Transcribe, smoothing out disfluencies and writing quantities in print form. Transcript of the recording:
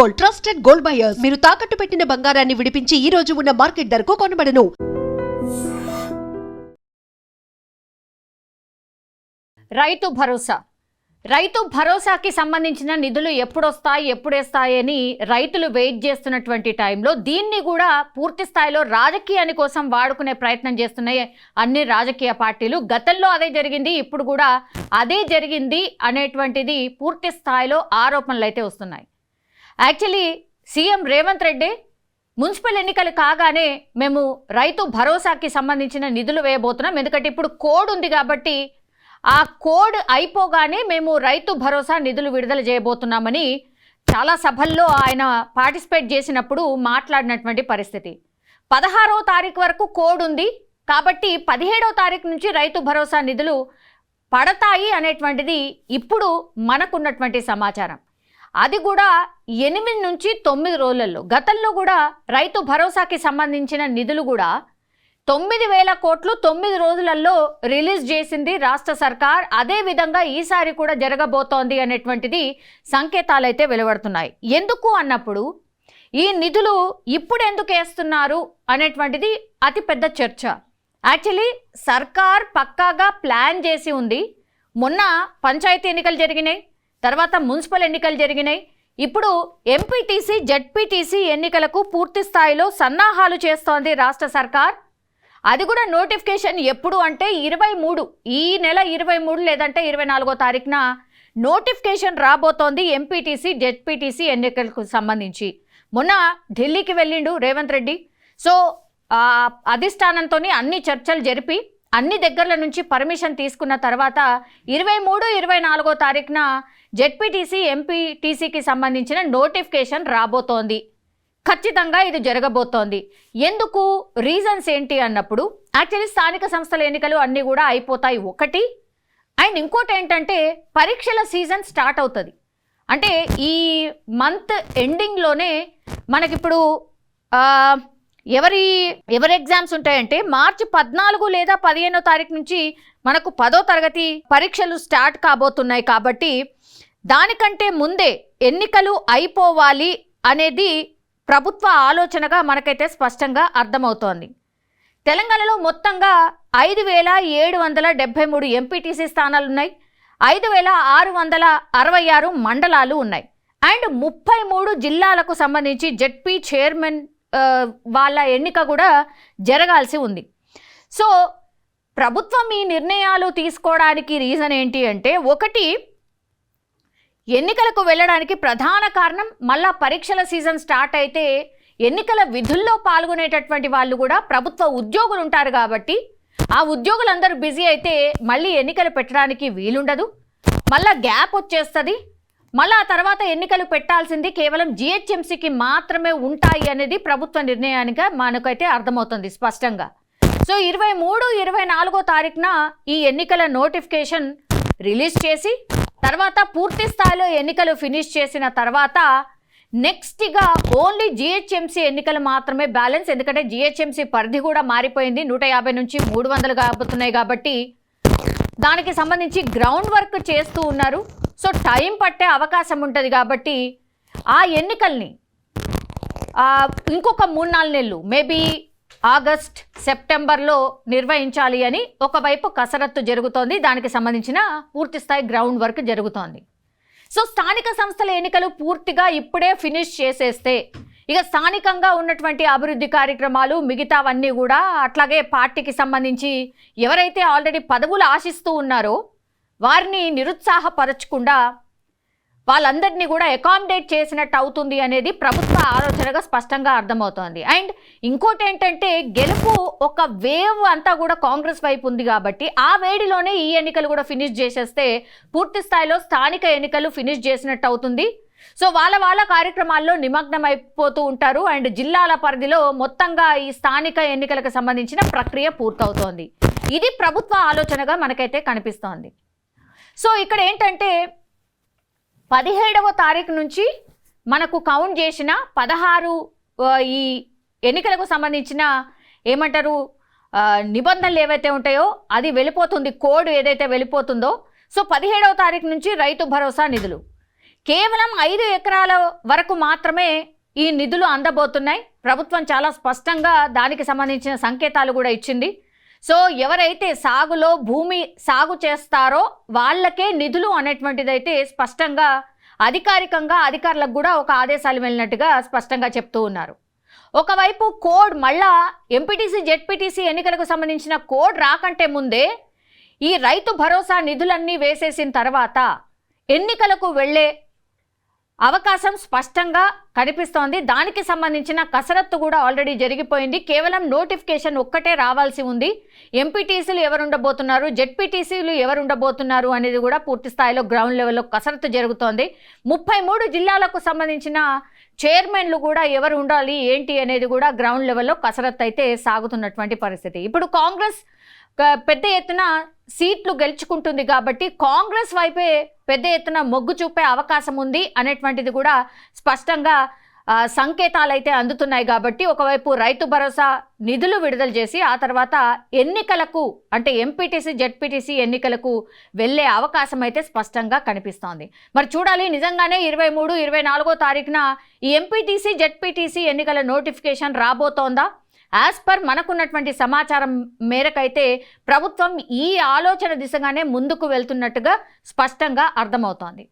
Gold, trusted gold buyers. మీరు తాకట్టు పెట్టిన బంగారాన్ని విడిపించి ఈ రోజు ఉన్న మార్కెట్ ధరకు కొనబడను. రైతు భరోసాకి సంబంధించిన నిధులు ఎప్పుడేస్తాయని రైతులు వెయిట్ చేస్తున్నటువంటి టైంలో దీన్ని కూడా పూర్తి స్థాయిలో రాజకీయాని కోసం వాడుకునే ప్రయత్నం చేస్తున్నాయి అన్ని రాజకీయ పార్టీలు. గతంలో అదే జరిగింది, ఇప్పుడు కూడా అదే జరిగింది అనేటువంటిది పూర్తి స్థాయిలో ఆరోపణలు అయితే వస్తున్నాయి. Actually CM Revanth Reddy municipal ఎన్నికలు కాగానే మేము రైతు భరోసాకి సంబంధించిన నిధులు వేయబోతున్నాం, ఎందుకంటే ఇప్పుడు కోడ్ ఉంది కాబట్టి ఆ కోడ్ అయిపోగానే మేము రైతు భరోసా నిధులు విడుదల చేయబోతున్నామని చాలా సభల్లో ఆయన పార్టిసిపేట్ చేసినప్పుడు మాట్లాడినటువంటి పరిస్థితి. 16వ తారీఖు వరకు కోడ్ ఉంది కాబట్టి 17వ తారీఖు నుంచి రైతు భరోసా నిధులు పడతాయి అనేటువంటిది ఇప్పుడు మనకున్నటువంటి సమాచారం. అది కూడా 8 నుంచి 9 రోజులలో. గతంలో కూడా రైతు భరోసాకి సంబంధించిన నిధులు కూడా 9,000 కోట్లు 9 రోజులలో రిలీజ్ చేసింది రాష్ట్ర సర్కార్. అదే విధంగా ఈసారి కూడా జరగబోతోంది అనేటువంటిది సంకేతాలు అయితే వెలువడుతున్నాయి. ఎందుకు అన్నప్పుడు ఈ నిధులు ఇప్పుడు ఎందుకు వేస్తున్నారు అనేటువంటిది అతిపెద్ద చర్చ. యాక్చువల్లీ సర్కార్ పక్కాగా ప్లాన్ చేసి ఉంది. మొన్న పంచాయతీ ఎన్నికలు జరిగినాయి, తర్వాత మున్సిపల్ ఎన్నికలు జరిగినాయి, ఇప్పుడు ఎంపీటీసీ జెడ్పీటీసీ ఎన్నికలకు పూర్తి స్థాయిలో సన్నాహాలు చేస్తోంది రాష్ట్ర సర్కార్. అది కూడా నోటిఫికేషన్ ఎప్పుడు అంటే 23 ఈ నెల 23 లేదంటే 24వ తారీఖున నోటిఫికేషన్ రాబోతోంది ఎంపీటీసీ జెడ్పీటీసీ ఎన్నికలకు సంబంధించి. మొన్న ఢిల్లీకి వెళ్ళిండు రేవంత్ రెడ్డి. సో అధిష్టానంతో అన్ని చర్చలు జరిపి అన్ని దగ్గరల నుంచి పర్మిషన్ తీసుకున్న తర్వాత 23, 24వ తారీఖున జెడ్పీటీసీ ఎంపీటీసీకి సంబంధించిన నోటిఫికేషన్ రాబోతోంది. ఖచ్చితంగా ఇది జరగబోతోంది. ఎందుకు, రీజన్స్ ఏంటి అన్నప్పుడు యాక్చువల్లీ స్థానిక సంస్థల ఎన్నికలు అన్నీ కూడా అయిపోతాయి ఒకటి. అండ్ ఇంకోటి ఏంటంటే పరీక్షల సీజన్ స్టార్ట్ అవుతుంది. అంటే ఈ మంత్ ఎండింగ్లోనే మనకిప్పుడు ఎవరి ఎగ్జామ్స్ ఉంటాయంటే మార్చి 14 లేదా 15వ తారీఖు నుంచి మనకు 10వ తరగతి పరీక్షలు స్టార్ట్ కాబోతున్నాయి. కాబట్టి దానికంటే ముందే ఎన్నికలు అయిపోవాలి అనేది ప్రభుత్వ ఆలోచనగా మనకైతే స్పష్టంగా అర్థమవుతోంది. తెలంగాణలో మొత్తంగా 5,773 ఎంపీటీసీ స్థానాలు ఉన్నాయి, 5,666 మండలాలు ఉన్నాయి. అండ్ 33 జిల్లాలకు సంబంధించి జెడ్పీ చైర్మన్ వాళ్ళ ఎన్నిక కూడా జరగాల్సి ఉంది. సో ప్రభుత్వం ఈ నిర్ణయాలు తీసుకోవడానికి రీజన్ ఏంటి అంటే, ఒకటి ఎన్నికలకు వెళ్ళడానికి ప్రధాన కారణం మళ్ళా పరీక్షల సీజన్ స్టార్ట్ అయితే ఎన్నికల విధుల్లో పాల్గొనేటటువంటి వాళ్ళు కూడా ప్రభుత్వ ఉద్యోగులు ఉంటారు కాబట్టి ఆ ఉద్యోగులందరూ బిజీ అయితే మళ్ళీ ఎన్నికలు పెట్టడానికి వీలుండదు, మళ్ళా గ్యాప్ వచ్చేస్తుంది. మళ్ళీ ఆ తర్వాత ఎన్నికలు పెట్టాల్సింది కేవలం జిహెచ్ఎంసీకి మాత్రమే ఉంటాయి అనేది ప్రభుత్వ నిర్ణయానికి మనకైతే అర్థమవుతుంది స్పష్టంగా. సో 23, 24వ తారీఖున ఈ ఎన్నికల నోటిఫికేషన్ రిలీజ్ చేసి తర్వాత పూర్తి స్థాయిలో ఎన్నికలు ఫినిష్ చేసిన తర్వాత నెక్స్ట్గా ఓన్లీ జిహెచ్ఎంసీ ఎన్నికలు మాత్రమే బ్యాలెన్స్. ఎందుకంటే జిహెచ్ఎంసీ పరిధి కూడా మారిపోయింది, 150 నుంచి 300 కాబోతున్నాయి కాబట్టి దానికి సంబంధించి గ్రౌండ్ వర్క్ చేస్తూ ఉన్నారు. సో టైం పట్టే అవకాశం ఉంటుంది కాబట్టి ఆ ఎన్నికల్ని ఇంకొక 3-4 నెలలు మేబీ ఆగస్ట్ సెప్టెంబర్లో నిర్వహించాలి అని ఒకవైపు కసరత్తు జరుగుతోంది. దానికి సంబంధించిన పూర్తి స్థాయి గ్రౌండ్ వర్క్ జరుగుతోంది. సో స్థానిక సంస్థల ఎన్నికలు పూర్తిగా ఇప్పుడే ఫినిష్ చేసేస్తే ఇక స్థానికంగా ఉన్నటువంటి అభివృద్ధి కార్యక్రమాలు మిగతావన్నీ కూడా అట్లాగే పార్టీకి సంబంధించి ఎవరైతే ఆల్రెడీ పదవులు ఆశిస్తూ ఉన్నారో వారిని నిరుత్సాహపరచకుండా వాళ్ళందరినీ కూడా అకామిడేట్ చేసినట్టు అవుతుంది అనేది ప్రభుత్వ ఆలోచనగా స్పష్టంగా అర్థమవుతోంది. అండ్ ఇంకోటి ఏంటంటే గెలుపు ఒక వేవ్ అంతా కూడా కాంగ్రెస్ వైపు ఉంది కాబట్టి ఆ వేడిలోనే ఈ ఎన్నికలు కూడా ఫినిష్ చేసేస్తే పూర్తి స్థాయిలో స్థానిక ఎన్నికలు ఫినిష్ చేసినట్టు అవుతుంది. సో వాళ్ళ కార్యక్రమాల్లో నిమగ్నం అయిపోతూ ఉంటారు. అండ్ జిల్లాల పరిధిలో మొత్తంగా ఈ స్థానిక ఎన్నికలకు సంబంధించిన ప్రక్రియ పూర్తవుతోంది. ఇది ప్రభుత్వ ఆలోచనగా మనకైతే కనిపిస్తోంది. సో ఇక్కడ ఏంటంటే 17వ తారీఖు నుంచి మనకు కౌంట్ చేసిన 16 ఈ ఎన్నికలకు సంబంధించిన ఏమంటారు నిబంధనలు ఏవైతే ఉంటాయో అది వెళ్ళిపోతుంది, కోడ్ ఏదైతే వెళ్ళిపోతుందో. సో 17వ తారీఖు నుంచి రైతు భరోసా నిధులు కేవలం 5 ఎకరాల వరకు మాత్రమే ఈ నిధులు అందబోతున్నాయి. ప్రభుత్వం చాలా స్పష్టంగా దానికి సంబంధించిన సంకేతాలు కూడా ఇచ్చింది. సో ఎవరైతే సాగులో భూమి సాగు చేస్తారో వాళ్ళకే నిధులు అనేటువంటిదైతే స్పష్టంగా అధికారికంగా అధికారులకు కూడా ఒక ఆదేశాలు వెళ్ళినట్టుగా స్పష్టంగా చెప్తూ ఉన్నారు. ఒకవైపు కోడ్ మళ్ళా ఎంపీటీసీ జెడ్పీటీసీ ఎన్నికలకు సంబంధించిన కోడ్ రాకంటే ముందే ఈ రైతు భరోసా నిధులన్నీ వేసేసిన తర్వాత ఎన్నికలకు వెళ్ళే అవకాశం స్పష్టంగా కనిపిస్తోంది. దానికి సంబంధించిన కసరత్తు కూడా ఆల్రెడీ జరిగిపోయింది. కేవలం నోటిఫికేషన్ ఒక్కటే రావాల్సి ఉంది. ఎంపీటీసీలు ఎవరు ఉండబోతున్నారు, జెడ్పీటీసీలు ఎవరు ఉండబోతున్నారు అనేది కూడా పూర్తి స్థాయిలో గ్రౌండ్ లెవెల్లో కసరత్తు జరుగుతోంది. 33 జిల్లాలకు సంబంధించిన చైర్మన్లు కూడా ఎవరు ఉండాలి ఏంటి అనేది కూడా గ్రౌండ్ లెవెల్లో కసరత్తు అయితే సాగుతున్నటువంటి పరిస్థితి. ఇప్పుడు కాంగ్రెస్ పెద్ద ఎత్తున సీట్లు గెలుచుకుంటుంది కాబట్టి కాంగ్రెస్ వైపే పెద్ద ఎత్తున మొగ్గు చూపే అవకాశం ఉంది అనేటువంటిది కూడా స్పష్టంగా సంకేతాలు అయితే అందుతున్నాయి. కాబట్టి ఒకవైపు రైతు భరోసా నిధులు విడుదల చేసి ఆ తర్వాత ఎన్నికలకు అంటే ఎంపీటీసీ జెడ్పీటీసీ ఎన్నికలకు వెళ్ళే అవకాశం అయితే స్పష్టంగా కనిపిస్తోంది. మరి చూడాలి, నిజంగానే 23, 24 తారీఖున ఈ ఎంపీటీసీ జెడ్పీటీసీ ఎన్నికల నోటిఫికేషన్ రాబోతోందా? యాజ్ పర్ మనకున్నటువంటి సమాచారం మేరకైతే ప్రభుత్వం ఈ ఆలోచన దిశగానే ముందుకు వెళ్తున్నట్టుగా స్పష్టంగా అర్థమవుతోంది.